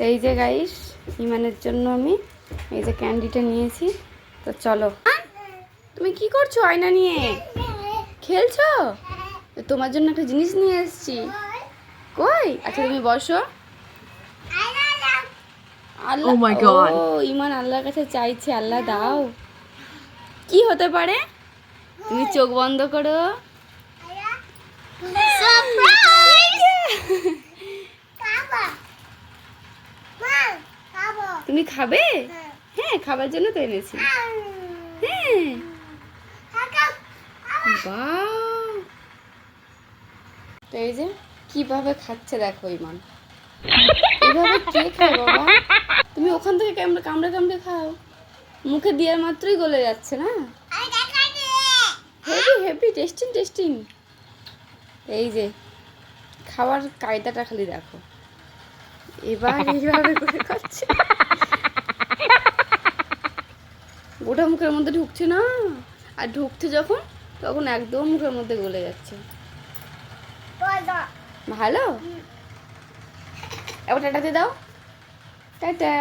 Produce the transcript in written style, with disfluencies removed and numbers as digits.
এই যে গাইস, ইমানের জন্য আমি এই যে ক্যান্ডিটা নিয়েছি। তো চলো। তুমি কি করছো? আয়না নিয়ে খেলছো? তো তোমার জন্য একটা জিনিস নিয়ে এসেছি। কই? আচ্ছা তুমি বসো। আল্লাহ, Oh my God. ও ইমান আল্লাহর কাছে চাইছে, আল্লাহ দাও। কি হতে পারে? তুমি চোখ বন্ধ করো। তুমি খাবে? হ্যাঁ, খাবার জন্য তো এনেছি। হ্যাঁ, বাহ। তো এই যে কিভাবে খাচ্ছে দেখো ইমান। এভাবে কে খায় বাবা? তুমি ওখান থেকে কামড়ে কামড়ে কামড়ে খাও। মুখে দেওয়ার মাত্রই গলে যাচ্ছে না? Heavy heavy testing testing. এই যে খাওয়ার কায়দাটা খালি দেখো। এবার এইভাবে করে খাচ্ছে। ওটা মুখের মধ্যে ঢুকছে না, আর ঢুকছে যখন তখন একদম মুখের মধ্যে গলে যাচ্ছে। ভালো। এবার টাটা দিয়ে দাও। টাটা।